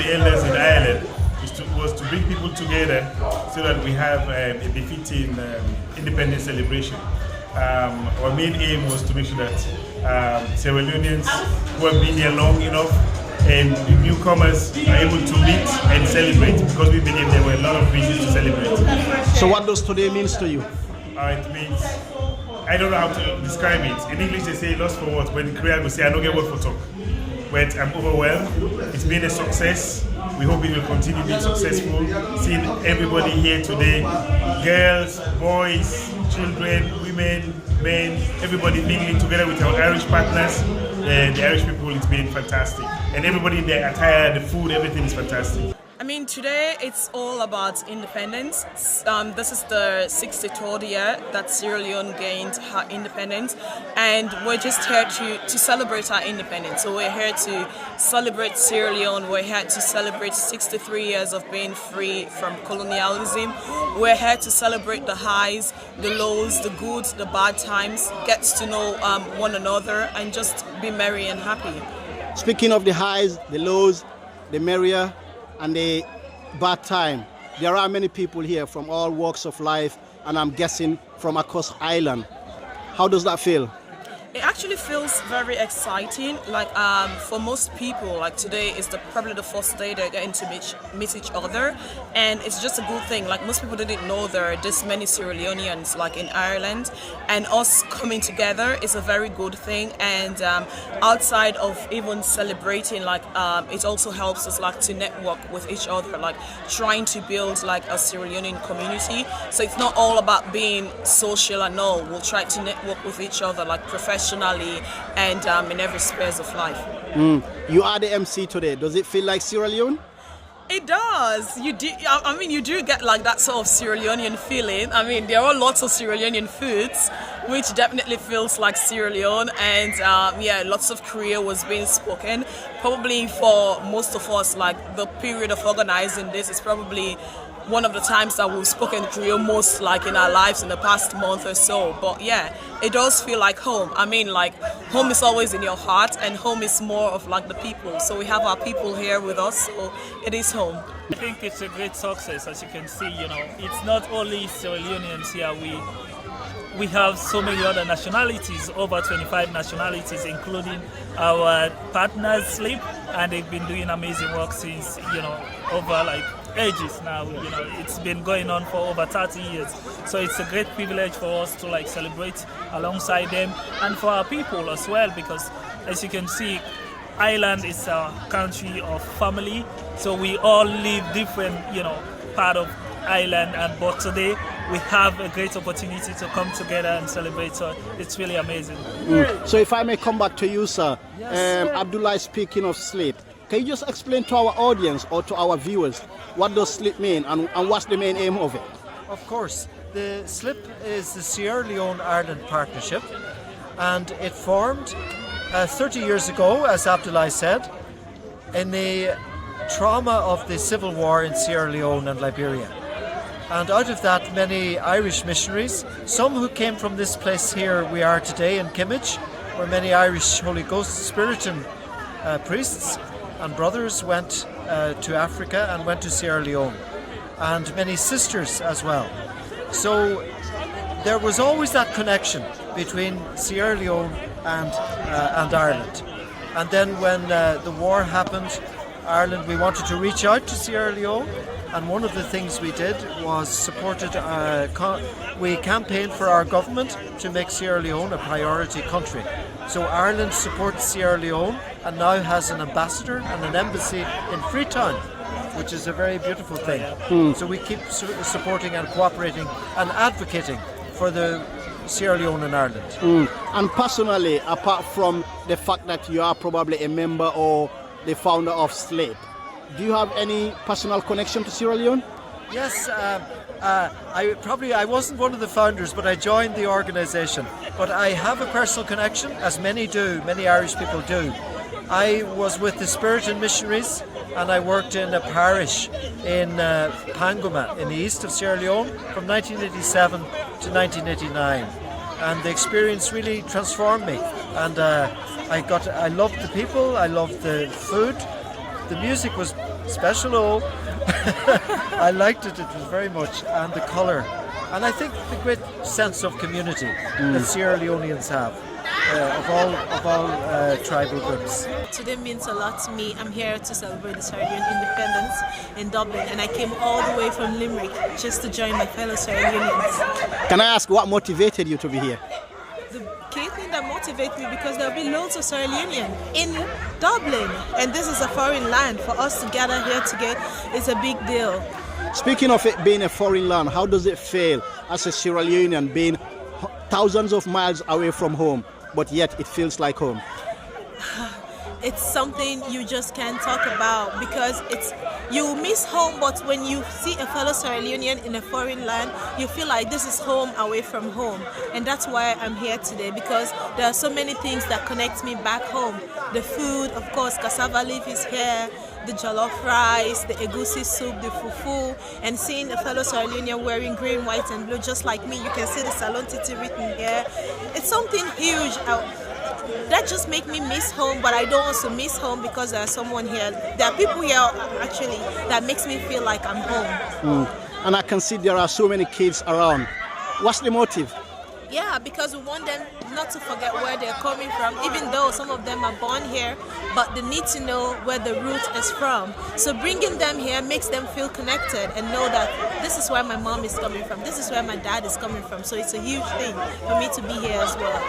the elders in Ireland was to bring people together so that we have a befitting independence celebration. Our main aim was to make sure that Sierra Leoneans who have been here long enough and newcomers are able to meet and celebrate, because we believe there were a lot of reasons to celebrate. So what does today means to you? It means, I don't know how to describe it. In English they say lost for what, when in Korean we say I don't get word for talk. But I'm overwhelmed. It's been a success. We hope it will continue being successful. Seeing everybody here today, girls, boys, children, women, men, everybody mingling together with our Irish partners. The Irish people, it's been fantastic. And everybody in their attire, the food, everything is fantastic. I mean, today it's all about independence. This is the 63rd year that Sierra Leone gained her independence, and we're just here to celebrate our independence. So we're here to celebrate Sierra Leone. We're here to celebrate 63 years of being free from colonialism. We're here to celebrate the highs, the lows, the good, the bad times, get to know one another, and just be merry and happy. Speaking of the highs, the lows, the merrier, and the bad time, there are many people here from all walks of life, and I'm guessing from across Ireland. How does that feel? It actually feels very exciting. Like for most people, like today is probably the first day they're getting to meet each other, and it's just a good thing. Like most people didn't know there are this many Sierra Leoneans like in Ireland, and us coming together is a very good thing. And outside of even celebrating, like it also helps us like to network with each other, like trying to build like a Sierra Leonean community. So it's not all about being social and all. We'll try to network with each other, like professionally and in every space of life. You are the MC today. Does it feel like Sierra Leone? It does. You do. I mean, you do get like that sort of Sierra Leonean feeling. I mean, there are lots of Sierra Leonean foods, which definitely feels like Sierra Leone, and yeah, lots of Creole was being spoken. Probably for most of us, like the period of organizing this is probably one of the times that we've spoken Creole most like in our lives in the past month or so. But yeah, it does feel like home. I mean, like home is always in your heart, and home is more of like the people. So we have our people here with us, so it is home. I think it's a great success. As you can see, you know, it's not only Sierra Leoneans here. We have so many other nationalities, over 25 nationalities, including our partners, Sleep, and they've been doing amazing work since, you know, over like ages now. You know, it's been going on for over 30 years. So it's a great privilege for us to like celebrate alongside them, and for our people as well, because as you can see, Ireland is a country of family. So we all live different, you know, part of Ireland, but today we have a great opportunity to come together and celebrate. So it's really amazing. So if I may come back to you, sir. Yes. Abdullah is speaking of Sleep. Can you just explain to our audience or to our viewers what does Sleep mean and what's the main aim of it? Of course. The SLIP is the Sierra Leone Ireland Partnership, and it formed 30 years ago, as Abdullah said, in the trauma of the civil war in Sierra Leone and Liberia. And out of that, many Irish missionaries, some who came from this place here we are today in Kimmage, where many Irish Holy Ghost Spiritan priests and brothers went to Africa and went to Sierra Leone, and many sisters as well. So there was always that connection between Sierra Leone and Ireland. And then when the war happened, Ireland, we wanted to reach out to Sierra Leone, and one of the things we did was we campaigned for our government to make Sierra Leone a priority country. So Ireland supports Sierra Leone and now has an ambassador and an embassy in Freetown, which is a very beautiful thing. So we keep supporting and cooperating and advocating for the Sierra Leone and Ireland. And personally, apart from the fact that you are probably a member or the founder of SLEEP, do you have any personal connection to Sierra Leone? Yes, I wasn't one of the founders, but I joined the organisation. But I have a personal connection, as many do, many Irish people do. I was with the Spiritan missionaries, and I worked in a parish in Pangoma in the east of Sierra Leone from 1987 to 1989. And the experience really transformed me. And I loved the people, I loved the food. The music was special O. I liked it. It was very much, and the colour, and I think the great sense of community that Sierra Leoneans have of all tribal groups. Today means a lot to me. I'm here to celebrate the Sierra Leone independence in Dublin, and I came all the way from Limerick just to join my fellow Sierra Leoneans. Can I ask what motivated you to be here? The key thing that motivates me, because there'll be loads of Sierra Leoneans in Dublin, and this is a foreign land. For us to gather here together is a big deal. Speaking of it being a foreign land, how does it feel as a Sierra Leonean being thousands of miles away from home, but yet it feels like home? It's something you just can't talk about, because you miss home, but when you see a fellow Sierra Leonean in a foreign land, you feel like this is home away from home. And that's why I'm here today, because there are so many things that connect me back home. The food, of course, cassava leaf is here, the jollof rice, the egusi soup, the fufu, and seeing a fellow Sierra Leonean wearing green, white and blue just like me. You can see the Salon Titi written here. It's something huge. That just make me miss home, but I don't also miss home because there's someone here. There are people here actually that makes me feel like I'm home. And I can see there are so many kids around. What's the motive? Yeah, because we want them not to forget where they're coming from, even though some of them are born here, but they need to know where the root is from. So bringing them here makes them feel connected and know that this is where my mom is coming from, this is where my dad is coming from. So it's a huge thing for me to be here as well.